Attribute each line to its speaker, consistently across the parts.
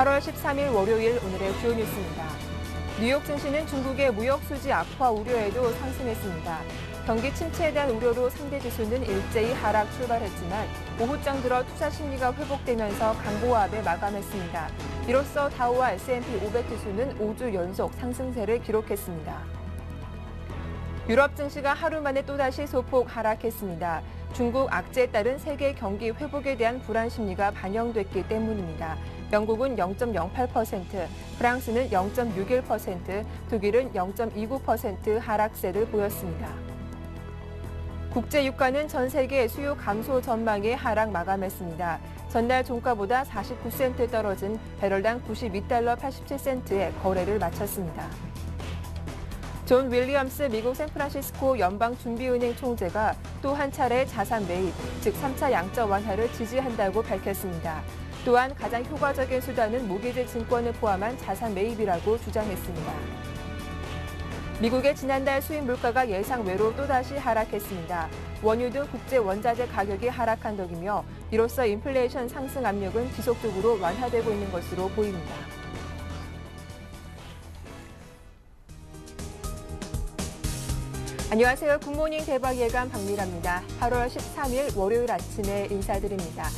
Speaker 1: 8월 13일 월요일 오늘의 주요 뉴스입니다. 뉴욕 증시는 중국의 무역 수지 악화 우려에도 상승했습니다. 경기 침체에 대한 우려로 상대 지수는 일제히 하락 출발했지만 오후장 들어 투자 심리가 회복되면서 강보합에 마감했습니다. 이로써 다우와 S&P 500 지수는 5주 연속 상승세를 기록했습니다. 유럽 증시가 하루 만에 또다시 소폭 하락했습니다. 중국 악재에 따른 세계 경기 회복에 대한 불안 심리가 반영됐기 때문입니다. 영국은 0.08%, 프랑스는 0.61%, 독일은 0.29% 하락세를 보였습니다. 국제 유가는 전 세계 수요 감소 전망에 하락 마감했습니다. 전날 종가보다 49센트 떨어진 배럴당 92달러 87센트에 거래를 마쳤습니다. 존 윌리엄스 미국 샌프란시스코 연방준비은행 총재가 또 한 차례 자산 매입, 즉 3차 양적 완화를 지지한다고 밝혔습니다. 또한 가장 효과적인 수단은 모기지 증권을 포함한 자산 매입이라고 주장했습니다. 미국의 지난달 수입 물가가 예상외로 또다시 하락했습니다. 원유 등 국제 원자재 가격이 하락한 덕이며 이로써 인플레이션 상승 압력은 지속적으로 완화되고 있는 것으로 보입니다. 안녕하세요. 굿모닝 대박 예감 박미라입니다. 8월 13일 월요일 아침에 인사드립니다.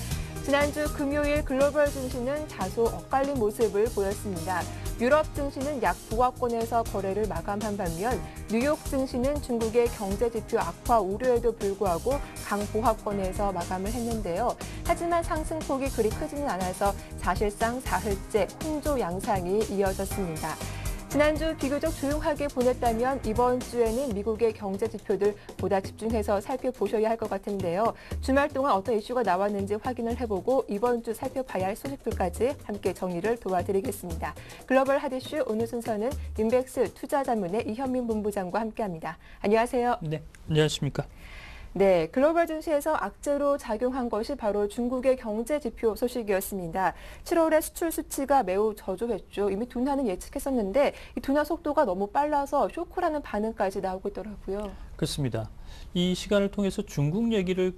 Speaker 1: 지난주 금요일 글로벌 증시는 다소 엇갈린 모습을 보였습니다. 유럽 증시는 약 보합권에서 거래를 마감한 반면 뉴욕 증시는 중국의 경제 지표 악화 우려에도 불구하고 강보합권에서 마감을 했는데요. 하지만 상승폭이 그리 크지는 않아서 사실상 사흘째 홍조 양상이 이어졌습니다. 지난주 비교적 조용하게 보냈다면 이번 주에는 미국의 경제 지표들 보다 집중해서 살펴보셔야 할 것 같은데요. 주말 동안 어떤 이슈가 나왔는지 확인을 해보고 이번 주 살펴봐야 할 소식들까지 함께 정리를 도와드리겠습니다. 글로벌 핫이슈 오늘 순서는 인백스 투자자문의 이현민 본부장과 함께합니다. 안녕하세요.
Speaker 2: 네, 안녕하십니까.
Speaker 1: 네, 글로벌 증시에서 악재로 작용한 것이 바로 중국의 경제 지표 소식이었습니다. 7월의 수출 수치가 매우 저조했죠. 이미 둔화는 예측했었는데 이 둔화 속도가 너무 빨라서 쇼크라는 반응까지 나오고 있더라고요.
Speaker 2: 그렇습니다. 이 시간을 통해서 중국 얘기를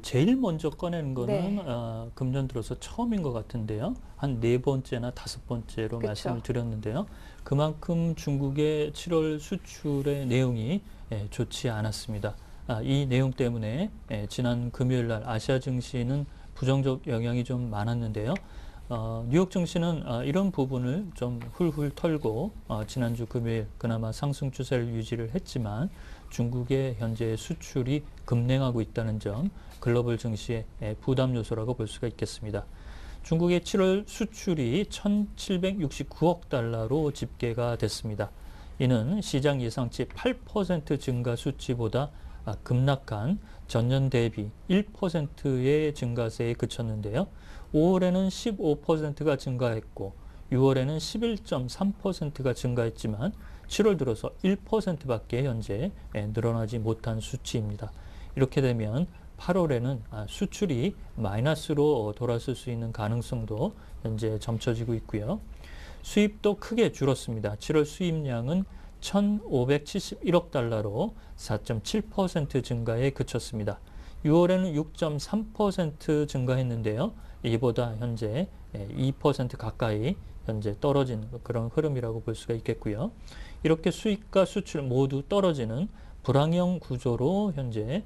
Speaker 2: 제일 먼저 꺼내는 거는
Speaker 1: 네.
Speaker 2: 금년 들어서 처음인 것 같은데요. 한 4번째나 5번째로
Speaker 1: 그쵸.
Speaker 2: 말씀을 드렸는데요. 그만큼 중국의 7월 수출의 내용이 좋지 않았습니다. 이 내용 때문에 지난 금요일 날 아시아 증시는 부정적 영향이 좀 많았는데요. 뉴욕 증시는 이런 부분을 좀 훌훌 털고 지난주 금요일 그나마 상승 추세를 유지를 했지만 중국의 현재 수출이 급냉하고 있다는 점 글로벌 증시의 부담 요소라고 볼 수가 있겠습니다. 중국의 7월 수출이 1,769억 달러로 집계가 됐습니다. 이는 시장 예상치 8% 증가 수치보다 급락한 전년 대비 1%의 증가세에 그쳤는데요. 5월에는 15%가 증가했고 6월에는 11.3%가 증가했지만 7월 들어서 1%밖에 현재 늘어나지 못한 수치입니다. 이렇게 되면 8월에는 수출이 마이너스로 돌아설 수 있는 가능성도 현재 점쳐지고 있고요. 수입도 크게 줄었습니다. 7월 수입량은 1,571억 달러로 4.7% 증가에 그쳤습니다. 6월에는 6.3% 증가했는데요. 이보다 현재 2% 가까이 현재 떨어진 그런 흐름이라고 볼 수가 있겠고요. 이렇게 수입과 수출 모두 떨어지는 불황형 구조로 현재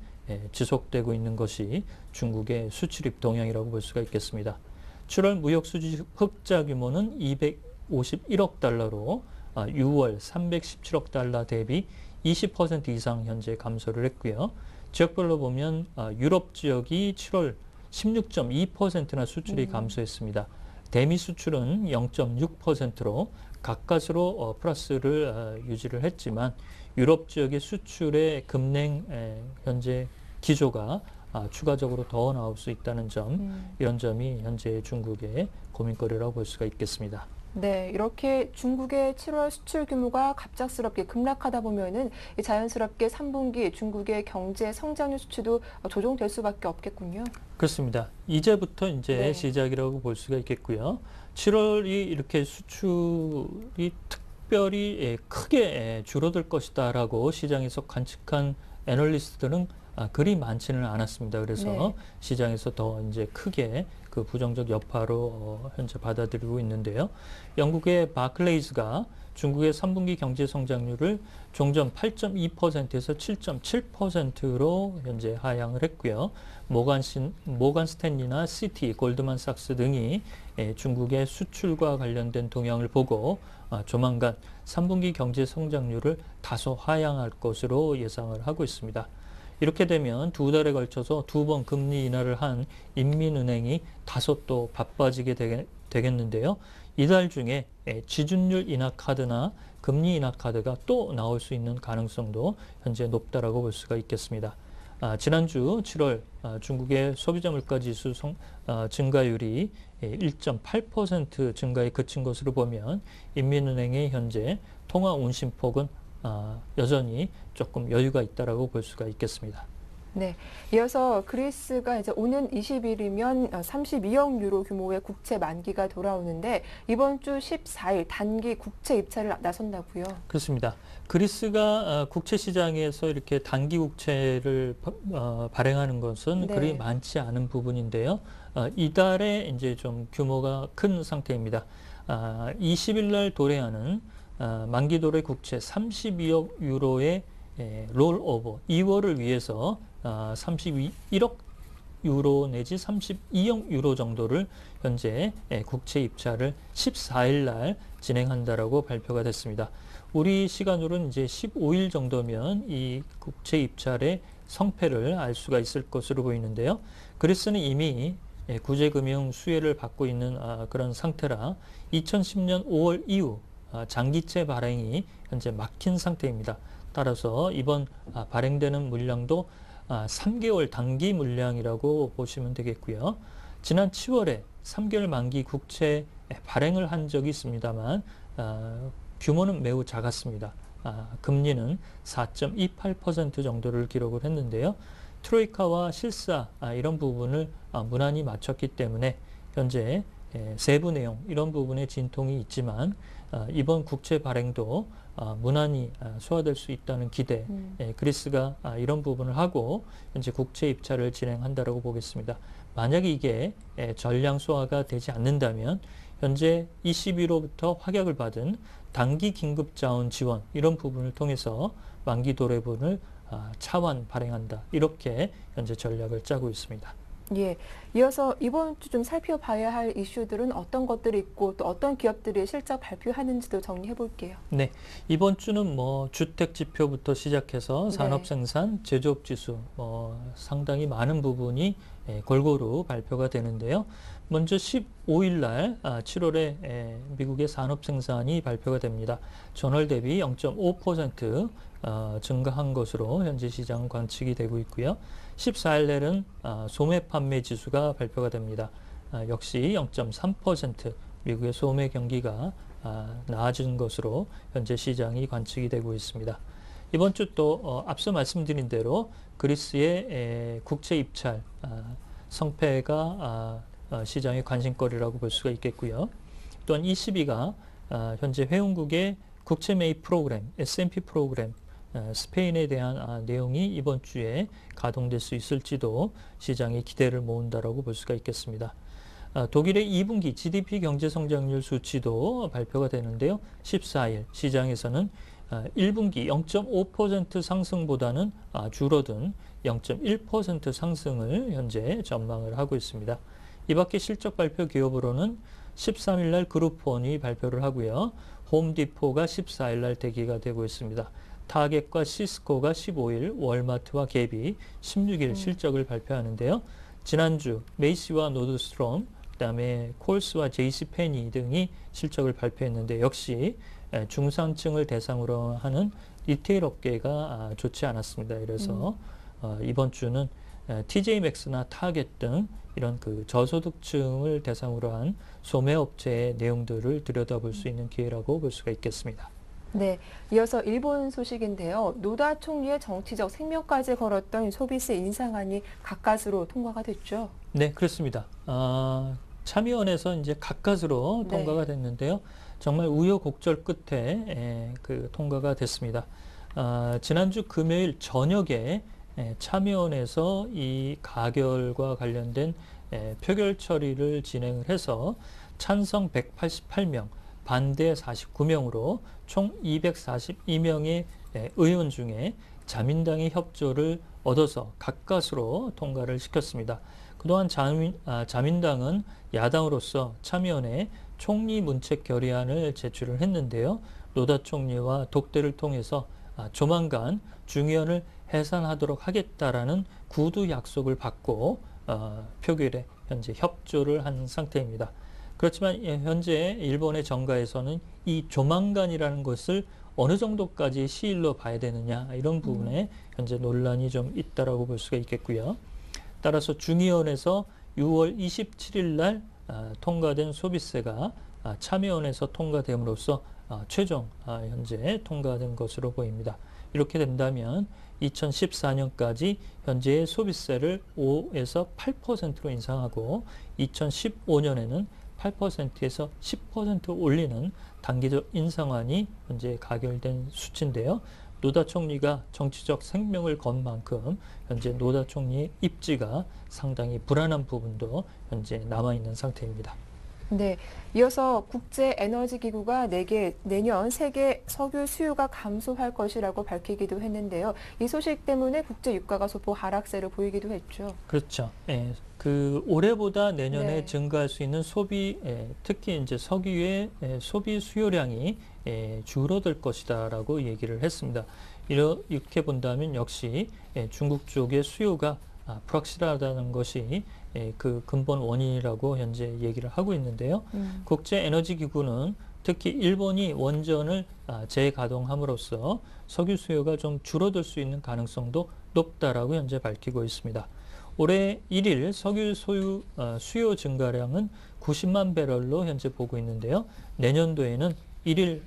Speaker 2: 지속되고 있는 것이 중국의 수출입 동향이라고 볼 수가 있겠습니다. 7월 무역 수지 흑자 규모는 251억 달러로 6월 317억 달러 대비 20% 이상 현재 감소를 했고요. 지역별로 보면 유럽 지역이 7월 16.2%나 수출이 감소했습니다. 대미 수출은 0.6%로 가까스로 플러스를 유지를 했지만 유럽 지역의 수출의 급냉 현재 기조가 추가적으로 더 나올 수 있다는 점, 이런 점이 현재 중국의 고민거리라고 볼 수가 있겠습니다.
Speaker 1: 네, 이렇게 중국의 7월 수출 규모가 갑작스럽게 급락하다 보면은 자연스럽게 3분기 중국의 경제 성장률 수치도 조정될 수밖에 없겠군요.
Speaker 2: 그렇습니다. 이제부터 이제
Speaker 1: 네.
Speaker 2: 시작이라고 볼 수가 있겠고요. 7월이 이렇게 수출이 특별히 크게 줄어들 것이다라고 시장에서 관측한 애널리스트들은 그리 많지는 않았습니다. 그래서
Speaker 1: 네.
Speaker 2: 시장에서 더 이제 크게 그 부정적 여파로 현재 받아들이고 있는데요. 영국의 바클레이즈가 중국의 3분기 경제 성장률을 종전 8.2%에서 7.7%로 현재 하향을 했고요. 모간 스탠리나 시티, 골드만삭스 등이 중국의 수출과 관련된 동향을 보고 조만간 3분기 경제 성장률을 다소 하향할 것으로 예상을 하고 있습니다. 이렇게 되면 두 달에 걸쳐서 두 번 금리 인하를 한 인민은행이 다소 또 바빠지게 되겠는데요. 이달 중에 지준율 인하 카드나 금리 인하 카드가 또 나올 수 있는 가능성도 현재 높다라고 볼 수가 있겠습니다. 지난주 7월 중국의 소비자 물가 지수 증가율이 1.8% 증가에 그친 것으로 보면 인민은행의 현재 통화 운신폭은 여전히 조금 여유가 있다라고 볼 수가 있겠습니다.
Speaker 1: 네. 이어서 그리스가 이제 오는 20일이면 32억 유로 규모의 국채 만기가 돌아오는데 이번 주 14일 단기 국채 입찰을 나선다고요.
Speaker 2: 그렇습니다. 그리스가 국채 시장에서 이렇게 단기 국채를 발행하는 것은
Speaker 1: 네.
Speaker 2: 그리 많지 않은 부분인데요. 이달에 이제 좀 규모가 큰 상태입니다. 20일 날 도래하는 만기 도래 국채 32억 유로의 롤오버 2월을 위해서 31억 유로 내지 32억 유로 정도를 현재 국채 입찰을 14일 날 진행한다라고 발표가 됐습니다. 우리 시간으로는 이제 15일 정도면 이 국채 입찰의 성패를 알 수가 있을 것으로 보이는데요. 그리스는 이미 구제금융 수혜를 받고 있는 그런 상태라 2010년 5월 이후 장기채 발행이 현재 막힌 상태입니다. 따라서 이번 발행되는 물량도 3개월 단기 물량이라고 보시면 되겠고요. 지난 10월에 3개월 만기 국채 발행을 한 적이 있습니다만 규모는 매우 작았습니다. 금리는 4.28% 정도를 기록을 했는데요. 트로이카와 실사 이런 부분을 무난히 맞췄기 때문에 현재 세부 내용 이런 부분에 진통이 있지만 이번 국채 발행도 무난히 소화될 수 있다는 기대, 그리스가 이런 부분을 하고 현재 국채 입찰을 진행한다라고 보겠습니다. 만약에 이게 전량 소화가 되지 않는다면 현재 ECB로부터 확약을 받은 단기 긴급 자원 지원 이런 부분을 통해서 만기 도래분을 차환 발행한다. 이렇게 현재 전략을 짜고 있습니다.
Speaker 1: 예. 이어서 이번 주 좀 살펴봐야 할 이슈들은 어떤 것들이 있고 또 어떤 기업들이 실적 발표하는지도 정리해 볼게요.
Speaker 2: 네, 이번 주는 뭐 주택 지표부터 시작해서 산업 생산, 제조업 지수 상당히 많은 부분이 골고루 발표가 되는데요. 먼저 15일 날 7월에 미국의 산업 생산이 발표가 됩니다. 전월 대비 0.5% 증가한 것으로 현재 시장 관측이 되고 있고요. 14일 날은 소매 판매 지수가 발표가 됩니다. 역시 0.3% 미국의 소매 경기가 나아진 것으로 현재 시장이 관측이 되고 있습니다. 이번 주 또 앞서 말씀드린 대로 그리스의 국채 입찰 성패가 시장의 관심거리라고 볼 수가 있겠고요. 또한 ECB가 현재 회원국의 국채 매입 프로그램, S&P 프로그램 스페인에 대한 내용이 이번 주에 가동될 수 있을지도 시장의 기대를 모은다라고 볼 수가 있겠습니다. 독일의 2분기 GDP 경제 성장률 수치도 발표가 되는데요. 14일 시장에서는 1분기 0.5% 상승보다는 줄어든 0.1% 상승을 현재 전망을 하고 있습니다. 이 밖에 실적 발표 기업으로는 13일 날 그룹폰이 발표를 하고요. 홈디포가 14일 날 대기가 되고 있습니다. 타겟과 시스코가 15일, 월마트와 갭이 16일 실적을 발표하는데요. 지난주 메이시와 노드스트롬, 그다음에 콜스와 JC페니 등이 실적을 발표했는데 역시 중산층을 대상으로 하는 리테일 업계가 좋지 않았습니다. 그래서 이번 주는 TJ맥스나 타겟 등 이런 그 저소득층을 대상으로 한 소매업체의 내용들을 들여다볼 수 있는 기회라고 볼 수가 있겠습니다.
Speaker 1: 네, 이어서 일본 소식인데요. 노다 총리의 정치적 생명까지 걸었던 소비세 인상안이 가까스로 통과가 됐죠.
Speaker 2: 네, 그렇습니다. 참의원에서 이제 가까스로 통과가 됐는데요. 정말 우여곡절 끝에 그 통과가 됐습니다. 지난주 금요일 저녁에 참여원에서 이 가결과 관련된 표결 처리를 진행을 해서 찬성 188명, 반대 49명으로 총 242명의 의원 중에 자민당의 협조를 얻어서 가까스로 통과를 시켰습니다. 그동안 자민당은 야당으로서 참여원에 총리 문책 결의안을 제출을 했는데요. 노다 총리와 독대를 통해서 조만간 중의원을 해산하도록 하겠다라는 구두 약속을 받고 표결에 현재 협조를 한 상태입니다. 그렇지만 현재 일본의 정가에서는 이 조만간이라는 것을 어느 정도까지 시일로 봐야 되느냐 이런 부분에 현재 논란이 좀 있다라고 볼 수가 있겠고요. 따라서 중의원에서 6월 27일 날 통과된 소비세가 참여원에서 통과됨으로써 최종 현재 통과된 것으로 보입니다. 이렇게 된다면 2014년까지 현재의 소비세를 5에서 8%로 인상하고 2015년에는 8%에서 10% 올리는 단기적 인상안이 현재 가결된 수치인데요. 노다 총리가 정치적 생명을 건 만큼 현재 노다 총리의 입지가 상당히 불안한 부분도 현재 남아있는 상태입니다.
Speaker 1: 네, 이어서 국제에너지기구가 내년 세계 석유 수요가 감소할 것이라고 밝히기도 했는데요. 이 소식 때문에 국제 유가가 소폭 하락세를 보이기도 했죠.
Speaker 2: 그렇죠. 그 올해보다 내년에
Speaker 1: 네.
Speaker 2: 증가할 수 있는 소비, 특히 이제 석유의 소비 수요량이 줄어들 것이다라고 얘기를 했습니다. 이렇게 본다면 역시 중국 쪽의 수요가 불확실하다는 것이 그 근본 원인이라고 현재 얘기를 하고 있는데요. 국제에너지기구는 특히 일본이 원전을 재가동함으로써 석유 수요가 좀 줄어들 수 있는 가능성도 높다라고 현재 밝히고 있습니다. 올해 1일 석유 수요 증가량은 90만 배럴로 현재 보고 있는데요. 내년도에는 1일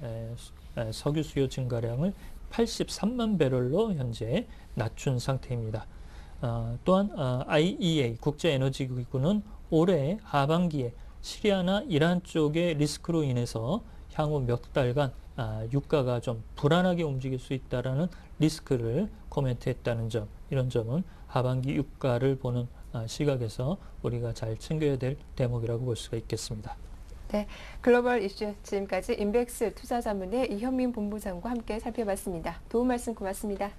Speaker 2: 석유 수요 증가량을 83만 배럴로 현재 낮춘 상태입니다. 또한 IEA 국제에너지기구는 올해 하반기에 시리아나 이란 쪽의 리스크로 인해서 향후 몇 달간 유가가 좀 불안하게 움직일 수 있다라는 리스크를 코멘트했다는 점, 이런 점은 하반기 유가를 보는 시각에서 우리가 잘 챙겨야 될 대목이라고 볼 수가 있겠습니다.
Speaker 1: 네, 글로벌 이슈 지금까지 인백스 투자자문의 이현민 본부장과 함께 살펴봤습니다. 도움 말씀 고맙습니다.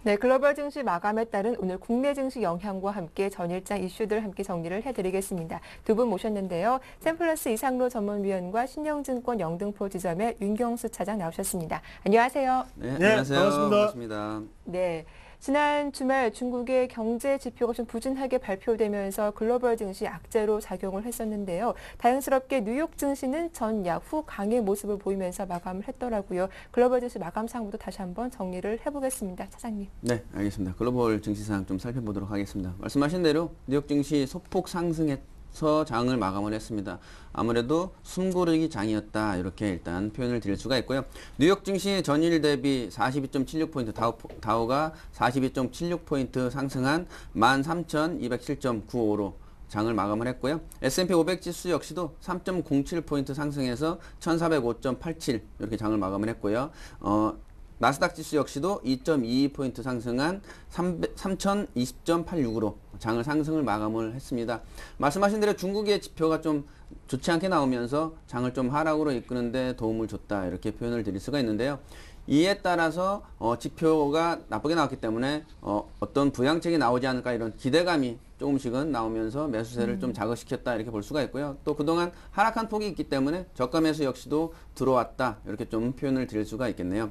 Speaker 1: 네, 글로벌 증시 마감에 따른 오늘 국내 증시 영향과 함께 전일장 이슈들 함께 정리를 해드리겠습니다. 두 분 모셨는데요. 샘플러스 이상로 전문위원과 신영증권 영등포 지점의 윤경수 차장 나오셨습니다. 안녕하세요.
Speaker 3: 네, 안녕하세요.
Speaker 4: 반갑습니다.
Speaker 3: 반갑습니다.
Speaker 1: 네, 지난 주말 중국의 경제 지표가 좀 부진하게 발표되면서 글로벌 증시 악재로 작용을 했었는데요. 다행스럽게 뉴욕 증시는 전약 후 강의 모습을 보이면서 마감을 했더라고요. 글로벌 증시 마감 상황부터 다시 한번 정리를 해보겠습니다. 차장님.
Speaker 3: 네, 알겠습니다. 글로벌 증시 상황 좀 살펴보도록 하겠습니다. 말씀하신 대로 뉴욕 증시 소폭 상승해서 장을 마감을 했습니다. 아무래도 숨고르기 장이었다, 이렇게 일단 표현을 드릴 수가 있고요. 뉴욕 증시 전일 대비 42.76포인트, 다우가 42.76포인트 상승한 13,207.95로 장을 마감을 했고요. S&P 500 지수 역시도 3.07포인트 상승해서 1,405.87 이렇게 장을 마감을 했고요. 나스닥 지수 역시도 2.22포인트 상승한 3,020.86으로 장을 상승을 마감을 했습니다. 말씀하신 대로 중국의 지표가 좀 좋지 않게 나오면서 장을 좀 하락으로 이끄는데 도움을 줬다, 이렇게 표현을 드릴 수가 있는데요. 이에 따라서 지표가 나쁘게 나왔기 때문에 어떤 부양책이 나오지 않을까, 이런 기대감이 조금씩은 나오면서 매수세를 좀 자극시켰다, 이렇게 볼 수가 있고요. 또 그동안 하락한 폭이 있기 때문에 저가 매수 역시도 들어왔다, 이렇게 좀 표현을 드릴 수가 있겠네요.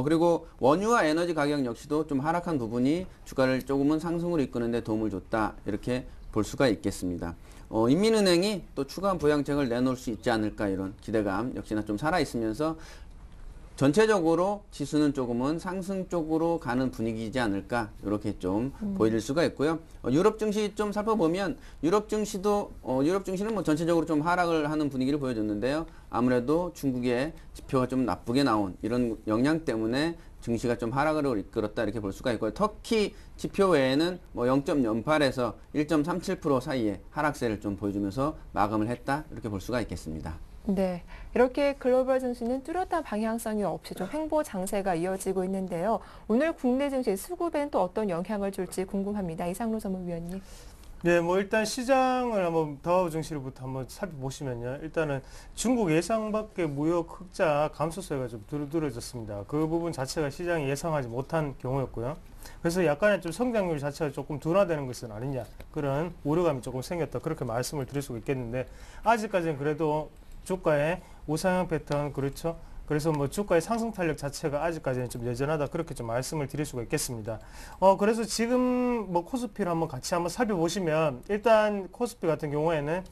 Speaker 3: 그리고 원유와 에너지 가격 역시도 좀 하락한 부분이 주가를 조금은 상승으로 이끄는데 도움을 줬다, 이렇게 볼 수가 있겠습니다. 인민은행이 또 추가 부양책을 내놓을 수 있지 않을까, 이런 기대감 역시나 좀 살아있으면서 전체적으로 지수는 조금은 상승 쪽으로 가는 분위기이지 않을까, 이렇게 좀 보일 수가 있고요. 유럽 증시 좀 살펴보면 유럽 증시는 뭐 전체적으로 좀 하락을 하는 분위기를 보여줬는데요. 아무래도 중국의 지표가 좀 나쁘게 나온 이런 영향 때문에 증시가 좀 하락으로 이끌었다, 이렇게 볼 수가 있고요. 터키 지표 외에는 뭐 0.08에서 1.37% 사이에 하락세를 좀 보여주면서 마감을 했다, 이렇게 볼 수가 있겠습니다.
Speaker 1: 네, 이렇게 글로벌 증시는 뚜렷한 방향성이 없이 좀 횡보 장세가 이어지고 있는데요. 오늘 국내 증시 수급엔 또 어떤 영향을 줄지 궁금합니다. 이상로 전문위원님.
Speaker 4: 네, 뭐 일단 시장을 한번 다우 증시로부터 한번 살펴보시면요. 일단은 중국 예상 밖의 무역 흑자 감소세가 좀 두드러졌습니다. 그 부분 자체가 시장이 예상하지 못한 경우였고요. 그래서 약간의 좀 성장률 자체가 조금 둔화되는 것은 아니냐, 그런 우려감이 조금 생겼다, 그렇게 말씀을 드릴 수가 있겠는데, 아직까지는 그래도 주가의 우상향 패턴, 그렇죠? 그래서 뭐 주가의 상승 탄력 자체가 아직까지는 좀 여전하다, 그렇게 좀 말씀을 드릴 수가 있겠습니다. 그래서 지금 뭐 코스피를 한번 같이 한번 살펴보시면, 일단 코스피 같은 경우에는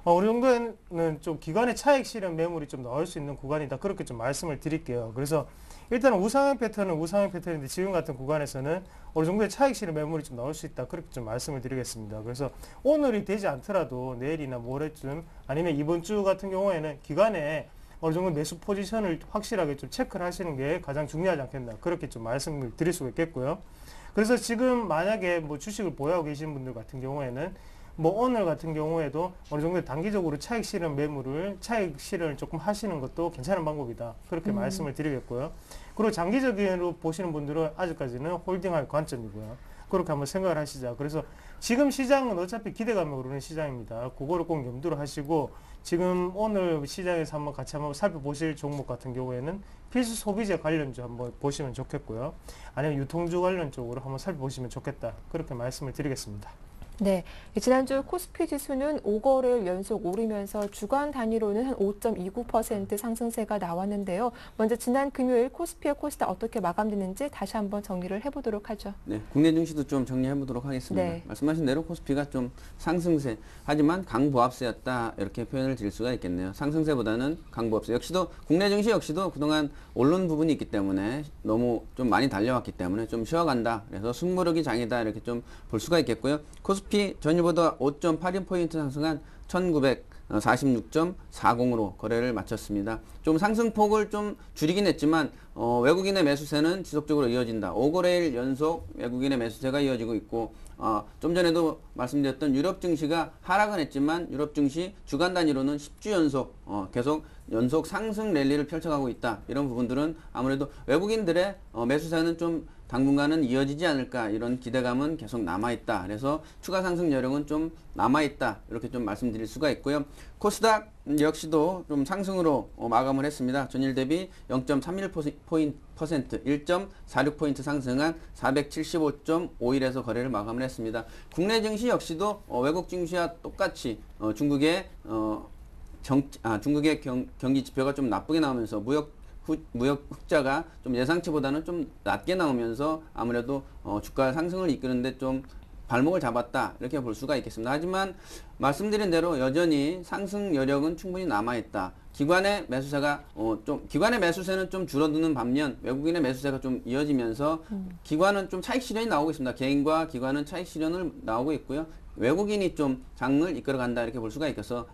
Speaker 4: 어느 정도는 좀 기관의 차익 실현 매물이 좀 나올 수 있는 구간이다, 그렇게 좀 말씀을 드릴게요. 그래서 일단 우상향 패턴은 우상향 패턴인데 지금 같은 구간에서는 어느 정도의 차익 실현 매물이 좀 나올 수 있다, 그렇게 좀 말씀을 드리겠습니다. 그래서 오늘이 되지 않더라도 내일이나 모레쯤, 아니면 이번 주 같은 경우에는 기관에 어느 정도 매수 포지션을 확실하게 좀 체크를 하시는 게 가장 중요하지 않겠나, 그렇게 좀 말씀을 드릴 수가 있겠고요. 그래서 지금 만약에 뭐 주식을 보유하고 계시는 분들 같은 경우에는 뭐 오늘 같은 경우에도 어느 정도 단기적으로 차익 실현을 조금 하시는 것도 괜찮은 방법이다, 그렇게 말씀을 드리겠고요. 그리고 장기적으로 보시는 분들은 아직까지는 홀딩할 관점이고요. 그렇게 한번 생각을 하시자. 그래서 지금 시장은 어차피 기대감이 오르는 시장입니다. 그거를 꼭 염두를 하시고, 지금 오늘 시장에서 한번 같이 한번 살펴보실 종목 같은 경우에는 필수 소비재 관련주 한번 보시면 좋겠고요. 아니면 유통주 관련 쪽으로 한번 살펴보시면 좋겠다, 그렇게 말씀을 드리겠습니다.
Speaker 1: 네, 지난주 코스피 지수는 5거래일 연속 오르면서 주간 단위로는 한 5.29% 상승세가 나왔는데요. 먼저 지난 금요일 코스피와 코스닥 어떻게 마감됐는지 다시 한번 정리를 해보도록 하죠.
Speaker 3: 네, 국내 증시도 좀 정리해보도록 하겠습니다.
Speaker 1: 네.
Speaker 3: 말씀하신 대로 코스피가 좀 상승세, 하지만 강보합세였다, 이렇게 표현을 드릴 수가 있겠네요. 상승세보다는 강보합세. 역시도 국내 증시 역시도 그동안 오른 부분이 있기 때문에 너무 좀 많이 달려왔기 때문에 좀 쉬어간다, 그래서 숨고르기 장이다, 이렇게 좀 볼 수가 있겠고요. 코스피 전일보다 5.81포인트 상승한 1946.40으로 거래를 마쳤습니다. 좀 상승폭을 좀 줄이긴 했지만 외국인의 매수세는 지속적으로 이어진다. 5거래일 연속 외국인의 매수세가 이어지고 있고, 좀 전에도 말씀드렸던 유럽 증시가 하락은 했지만 유럽 증시 주간 단위로는 10주 연속 계속 연속 상승 랠리를 펼쳐가고 있다. 이런 부분들은 아무래도 외국인들의 매수세는 좀 당분간은 이어지지 않을까, 이런 기대감은 계속 남아있다. 그래서 추가 상승 여력은 좀 남아있다, 이렇게 좀 말씀드릴 수가 있고요. 코스닥 역시도 좀 상승으로 마감을 했습니다. 전일 대비 0.31% 1.46포인트 상승한 475.51에서 거래를 마감을 했습니다. 국내 증시 역시도 외국 증시와 똑같이 중국의 경기 지표가 좀 나쁘게 나오면서 무역 흑자가 좀 예상치보다는 좀 낮게 나오면서 아무래도 주가 상승을 이끄는데 좀 발목을 잡았다 이렇게 볼 수가 있겠습니다. 하지만 말씀드린 대로 여전히 상승 여력은 충분히 남아있다. 기관의 매수세가 기관의 매수세는 좀 줄어드는 반면 외국인의 매수세가 좀 이어지면서 기관은 좀 차익 실현이 나오고 있습니다. 개인과 기관은 차익 실현을 나오고 있고요. 외국인이 좀 장을 이끌어간다 이렇게 볼 수가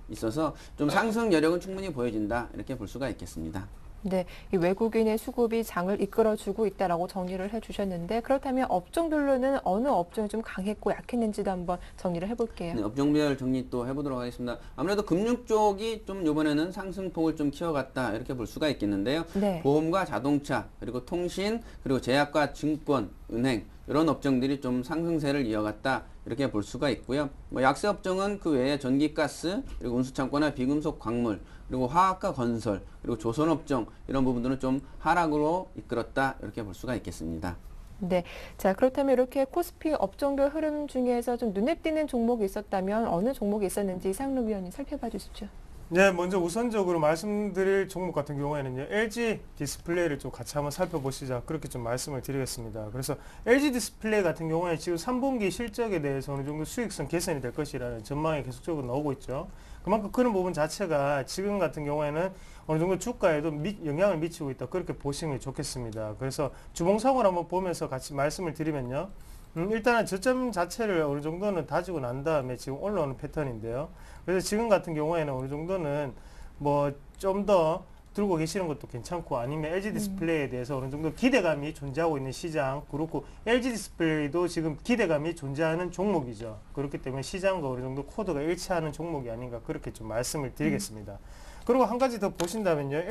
Speaker 3: 있어서 좀 상승 여력은 충분히 보여진다 이렇게 볼 수가 있겠습니다.
Speaker 1: 네, 이 외국인의 수급이 장을 이끌어주고 있다라고 정리를 해주셨는데 그렇다면 업종별로는 어느 업종이 좀 강했고 약했는지도 한번 정리를 해볼게요.
Speaker 3: 네, 업종별 정리 또 해보도록 하겠습니다. 아무래도 금융 쪽이 좀 이번에는 상승폭을 좀 키워갔다 이렇게 볼 수가 있겠는데요.
Speaker 1: 네.
Speaker 3: 보험과 자동차 그리고 통신 그리고 제약과 증권, 은행 이런 업종들이 좀 상승세를 이어갔다 이렇게 볼 수가 있고요. 뭐 약세 업종은 그 외에 전기가스 그리고 운수창고나 비금속 광물 그리고 화학과 건설 그리고 조선업종 이런 부분들은 좀 하락으로 이끌었다 이렇게 볼 수가 있겠습니다.
Speaker 1: 네, 자 그렇다면 이렇게 코스피 업종별 흐름 중에서 좀 눈에 띄는 종목이 있었다면 어느 종목이 있었는지 이상로 위원님 살펴봐 주시죠.
Speaker 4: 네, 먼저 우선적으로 말씀드릴 종목 같은 경우에는요, LG 디스플레이를 좀 같이 한번 살펴보시자 그렇게 좀 말씀을 드리겠습니다. 그래서 LG 디스플레이 같은 경우에 지금 3분기 실적에 대해서 어느 정도 수익성 개선이 될 것이라는 전망이 계속적으로 나오고 있죠. 그만큼 그런 부분 자체가 지금 같은 경우에는 어느 정도 주가에도 영향을 미치고 있다 그렇게 보시는 게 좋겠습니다. 그래서 주봉상을 한번 보면서 같이 말씀을 드리면요. 일단은 저점 자체를 어느 정도는 다지고 난 다음에 지금 올라오는 패턴인데요. 그래서 지금 같은 경우에는 어느 정도는 뭐 좀 더 들고 계시는 것도 괜찮고 아니면 LG 디스플레이에 대해서 어느 정도 기대감이 존재하고 있는 시장 그렇고 LG 디스플레이도 지금 기대감이 존재하는 종목이죠. 그렇기 때문에 시장과 어느 정도 코드가 일치하는 종목이 아닌가 그렇게 좀 말씀을 드리겠습니다. 그리고 한 가지 더 보신다면요.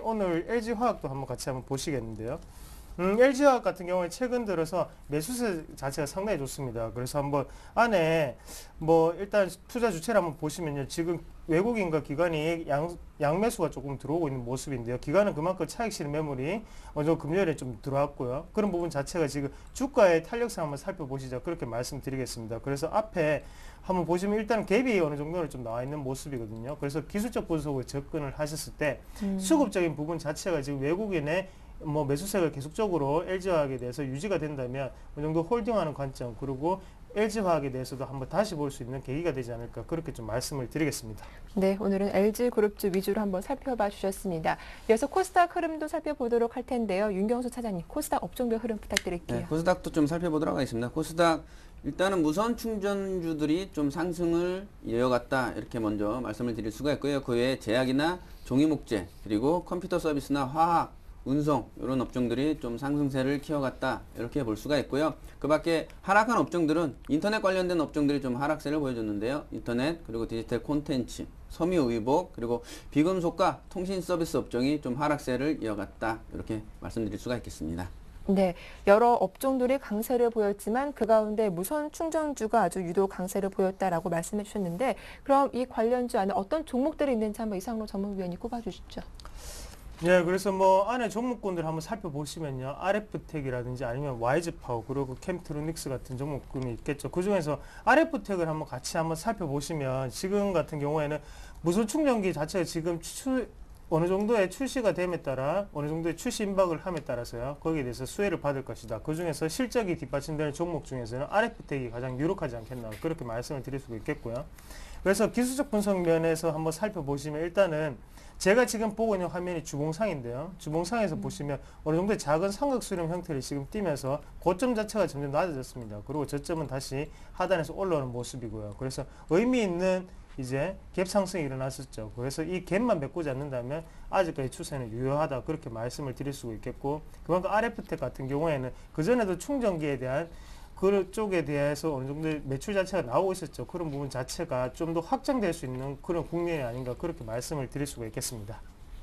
Speaker 4: 오늘 LG 화학도 한번 같이 한번 보시겠는데요. LG화학 같은 경우에 최근 들어서 매수세 자체가 상당히 좋습니다. 그래서 한번 안에 뭐 일단 투자 주체를 한번 보시면요. 지금 외국인과 기관이 양매수가 조금 들어오고 있는 모습인데요. 기관은 그만큼 차익 실현 매물이 어느 정도 금요일에 좀 들어왔고요. 그런 부분 자체가 지금 주가의 탄력성 한번 살펴보시죠. 그렇게 말씀드리겠습니다. 그래서 앞에 한번 보시면 일단 갭이 어느 정도는 좀 나와 있는 모습이거든요. 그래서 기술적 분석을 접근을 하셨을 때 수급적인 부분 자체가 지금 외국인의 뭐 매수세가 계속적으로 LG화학에 대해서 유지가 된다면 어느 정도 홀딩하는 관점 그리고 LG화학에 대해서도 한번 다시 볼 수 있는 계기가 되지 않을까 그렇게 좀 말씀을 드리겠습니다.
Speaker 1: 네, 오늘은 LG그룹주 위주로 한번 살펴봐 주셨습니다. 이어서 코스닥 흐름도 살펴보도록 할 텐데요. 윤경수 차장님, 코스닥 업종별 흐름 부탁드릴게요.
Speaker 3: 네, 코스닥도 좀 살펴보도록 하겠습니다. 코스닥 일단은 무선 충전주들이 좀 상승을 이어갔다 이렇게 먼저 말씀을 드릴 수가 있고요. 그 외에 제약이나 종이목재 그리고 컴퓨터 서비스나 화학 운송 이런 업종들이 좀 상승세를 키워갔다 이렇게 볼 수가 있고요. 그 밖에 하락한 업종들은 인터넷 관련된 업종들이 좀 하락세를 보여줬는데요. 인터넷 그리고 디지털 콘텐츠, 섬유의복 그리고 비금속과 통신 서비스 업종이 좀 하락세를 이어갔다 이렇게 말씀드릴 수가 있겠습니다.
Speaker 1: 네, 여러 업종들이 강세를 보였지만 그 가운데 무선 충전주가 아주 유독 강세를 보였다라고 말씀해 주셨는데 그럼 이 관련주 안에 어떤 종목들이 있는지 한번 이상로 전문위원이 꼽아주시죠.
Speaker 4: 네, 그래서 뭐 안에 종목군들 한번 살펴보시면요. RF텍이라든지 아니면 와이즈파워 그리고 캠트로닉스 같은 종목군이 있겠죠. 그 중에서 RF텍을 한번 같이 한번 살펴보시면 지금 같은 경우에는 무선 충전기 자체가 지금 어느 정도의 출시가 됨에 따라 어느 정도의 출시 임박을 함에 따라서요. 거기에 대해서 수혜를 받을 것이다. 그 중에서 실적이 뒷받침되는 종목 중에서는 RF텍이 가장 유력하지 않겠나 그렇게 말씀을 드릴 수가 있겠고요. 그래서 기술적 분석 면에서 한번 살펴보시면 일단은 제가 지금 보고 있는 화면이 주봉상인데요. 주봉상에서 보시면 어느 정도의 작은 삼각 수렴 형태를 지금 띠면서 고점 자체가 점점 낮아졌습니다. 그리고 저점은 다시 하단에서 올라오는 모습이고요. 그래서 의미 있는 이제 갭 상승이 일어났었죠. 그래서 이 갭만 메꾸지 않는다면 아직까지 추세는 유효하다 그렇게 말씀을 드릴 수가 있겠고 그만큼 RF텍 같은 경우에는 그전에도 충전기에 대한 그쪽에 대해서 어느 정도 매출 자체가 나오고 있었죠. 그런 부분 자체가 좀 더 확장될 수 있는 그런 국면이 아닌가 그렇게 말씀을 드릴 수가 있겠습니다.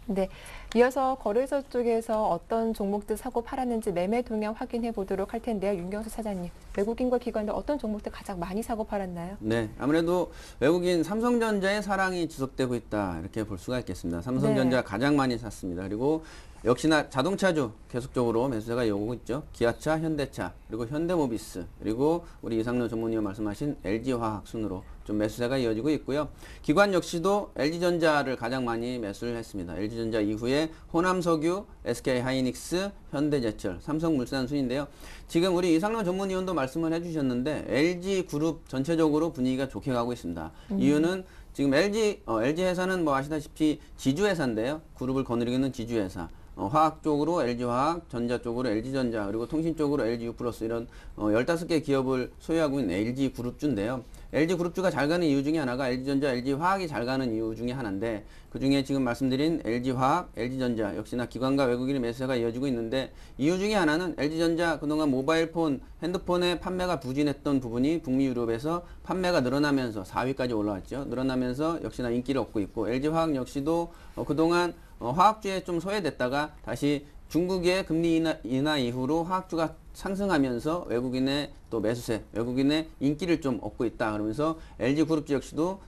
Speaker 1: 네, 이어서 거래소 쪽에서 어떤 종목들 사고 팔았는지 매매 동향 확인해 보도록 할 텐데요. 윤경수 차장님, 외국인과 기관들 어떤 종목들 가장 많이 사고 팔았나요?
Speaker 3: 네, 아무래도 외국인 삼성전자의 사랑이 지속되고 있다 이렇게 볼 수가 있겠습니다. 삼성전자
Speaker 1: 네.
Speaker 3: 가장 많이 샀습니다. 그리고 역시나 자동차주 계속적으로 매수세가 이어오고 있죠. 기아차, 현대차, 그리고 현대모비스, 그리고 우리 이상로 전문위원 말씀하신 LG화학 순으로 좀 매수세가 이어지고 있고요. 기관 역시도 LG전자를 가장 많이 매수를 했습니다. LG전자 이후에 호남석유, SK하이닉스, 현대제철, 삼성물산 순인데요. 지금 우리 이상로 전문위원도 말씀을 해주셨는데 LG그룹 전체적으로 분위기가 좋게 가고 있습니다. 이유는 지금 LG 회사는 뭐 아시다시피 지주회사인데요. 그룹을 거느리는 지주회사. 화학 쪽으로 LG화학, 전자 쪽으로 LG전자, 그리고 통신 쪽으로 LGU+, 이런 15개 기업을 소유하고 있는 LG그룹주인데요. LG그룹주가 잘 가는 이유 중에 하나가 LG전자, LG화학이 잘 가는 이유 중에 하나인데, 그 중에 지금 말씀드린 LG화학, LG전자 역시나 기관과 외국인의 매수세가 이어지고 있는데, 이유 중에 하나는 LG전자 그동안 모바일폰, 핸드폰의 판매가 부진했던 부분이 북미 유럽에서 판매가 늘어나면서 4위까지 올라왔죠. 늘어나면서 역시나 인기를 얻고 있고, LG화학 역시도 그동안 화학주에 좀 소외됐다가 다시 중국의 금리 인하 이후로 화학주가 상승하면서 외국인의 또 매수세, 외국인의 인기를 좀 얻고 있다. 그러면서 LG그룹주 역시도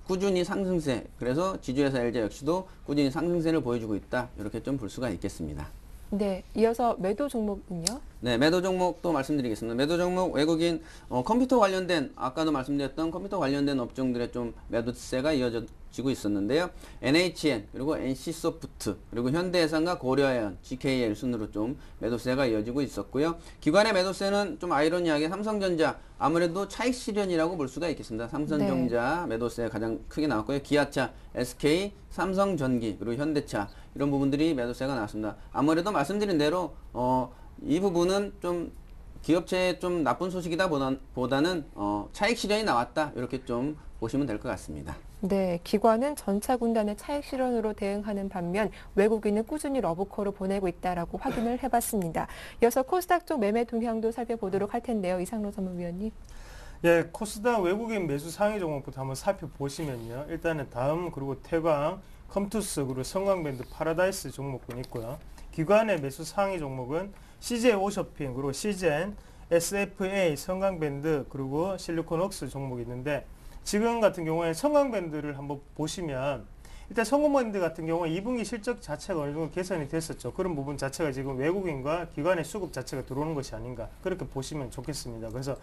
Speaker 3: 꾸준히 상승세, 그래서 지주회사 LG 역시도 꾸준히 상승세를 보여주고 있다. 이렇게 좀 볼 수가 있겠습니다.
Speaker 1: 네, 이어서 매도 종목은요?
Speaker 3: 네, 매도 종목도 말씀드리겠습니다. 매도 종목 외국인 컴퓨터 관련된 아까도 말씀드렸던 컴퓨터 관련된 업종들의 좀 매도세가 이어지고 있었는데요. NHN 그리고 NC소프트 그리고 현대해상과 고려아연, GKL 순으로 좀 매도세가 이어지고 있었고요. 기관의 매도세는 좀 아이러니하게 삼성전자 아무래도 차익 실현이라고 볼 수가 있겠습니다. 삼성전자 매도세 가장 크게 나왔고요. 기아차, SK, 삼성전기 그리고 현대차 이런 부분들이 매도세가 나왔습니다. 아무래도 말씀드린 대로 이 부분은 좀 기업체에 좀 나쁜 소식이다 보다는 차익 실현이 나왔다 이렇게 좀 보시면 될 것 같습니다.
Speaker 1: 네, 기관은 전차 군단의 차익 실현으로 대응하는 반면 외국인은 꾸준히 러브콜을 보내고 있다라고 확인을 해봤습니다. 이어서 코스닥 쪽 매매 동향도 살펴보도록 할 텐데요. 이상로 전문위원님.
Speaker 4: 예, 코스닥 외국인 매수 상위 종목부터 한번 살펴보시면요. 일단은 다음 그리고 태광, 컴투스 그리고 성광밴드 파라다이스 종목군 있고요. 기관의 매수 상위 종목은 CJ 오쇼핑 그리고 CGN, SFA, 성광밴드 그리고 실리콘웍스 종목이 있는데 지금 같은 경우에 성광밴드를 한번 보시면 일단 성광밴드 같은 경우에 2분기 실적 자체가 어느 정도 개선이 됐었죠. 그런 부분 자체가 지금 외국인과 기관의 수급 자체가 들어오는 것이 아닌가 그렇게 보시면 좋겠습니다. 그래서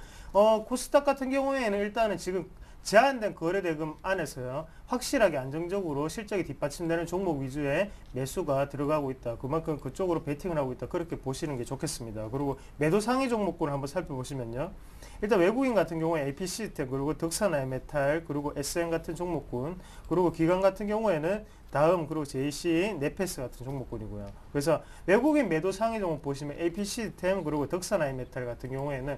Speaker 4: 코스닥 같은 경우에는 일단은 지금 제한된 거래대금 안에서요 확실하게 안정적으로 실적이 뒷받침되는 종목 위주의 매수가 들어가고 있다. 그만큼 그쪽으로 베팅을 하고 있다. 그렇게 보시는 게 좋겠습니다. 그리고 매도 상위 종목군을 한번 살펴보시면요. 일단 외국인 같은 경우에 AP시스템 그리고 덕산아이메탈 그리고 SN 같은 종목군 그리고 기관 같은 경우에는 다음 그리고 JC, 네페스 같은 종목군이고요. 그래서 외국인 매도 상위 종목 보시면 AP시스템 그리고 덕산아이메탈 같은 경우에는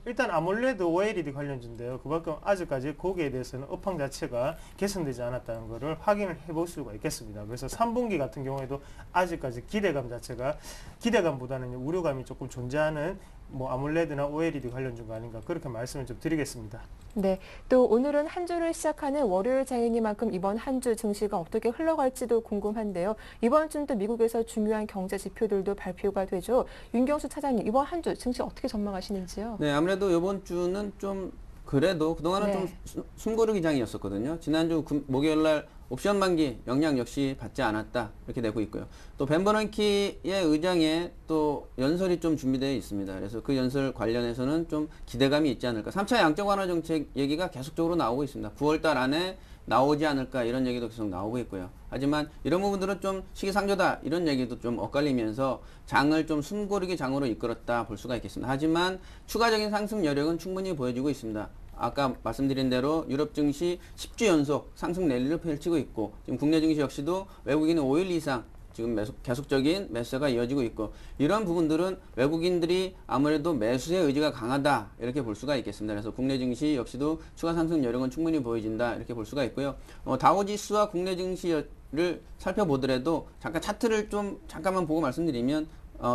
Speaker 4: 일단 아몰레드 OLED 관련주인데요. 그만큼 아직까지 거기에 대해서는 업황 자체가 개선되지 않았다는 것을 확인을 해볼 수가 있겠습니다. 그래서 3분기 같은 경우에도 아직까지 기대감 자체가 기대감보다는 우려감이 조금 존재하는 뭐 아몰레드나 OLED 관련주가 아닌가 그렇게 말씀을 좀 드리겠습니다.
Speaker 1: 네, 또 오늘은 한 주를 시작하는 월요일 장이니만큼 이번 한 주 증시가 어떻게 흘러갈지도 궁금한데요. 이번 주는 또 미국에서 중요한 경제 지표들도 발표가 되죠. 윤경수 차장님, 이번 한 주 증시 어떻게 전망하시는지요?
Speaker 3: 네, 아무래도 이번 주는 좀 그래도 그동안은
Speaker 1: 네.
Speaker 3: 좀 숨고르기 장이었었거든요. 지난주 목요일 날 옵션 만기 영향 역시 받지 않았다 이렇게 되고 있고요. 또 벤 버넌키의 의장에 또 연설이 좀 준비되어 있습니다. 그래서 그 연설 관련해서는 좀 기대감이 있지 않을까. 3차 양적 완화 정책 얘기가 계속적으로 나오고 있습니다. 9월 달 안에 나오지 않을까 이런 얘기도 계속 나오고 있고요. 하지만 이런 부분들은 좀 시기상조다 이런 얘기도 좀 엇갈리면서 장을 좀 숨고르기 장으로 이끌었다 볼 수가 있겠습니다. 하지만 추가적인 상승 여력은 충분히 보여주고 있습니다. 아까 말씀드린 대로 유럽 증시 10주 연속 상승 랠리를 펼치고 있고 지금 국내 증시 역시도 외국인은 5일 이상 지금 계속적인 매수가 이어지고 있고 이런 부분들은 외국인들이 아무래도 매수의 의지가 강하다 이렇게 볼 수가 있겠습니다. 그래서 국내 증시 역시도 추가 상승 여력은 충분히 보여진다 이렇게 볼 수가 있고요. 다우지수와 국내 증시를 살펴보더라도 잠깐 차트를 좀 잠깐만 보고 말씀드리면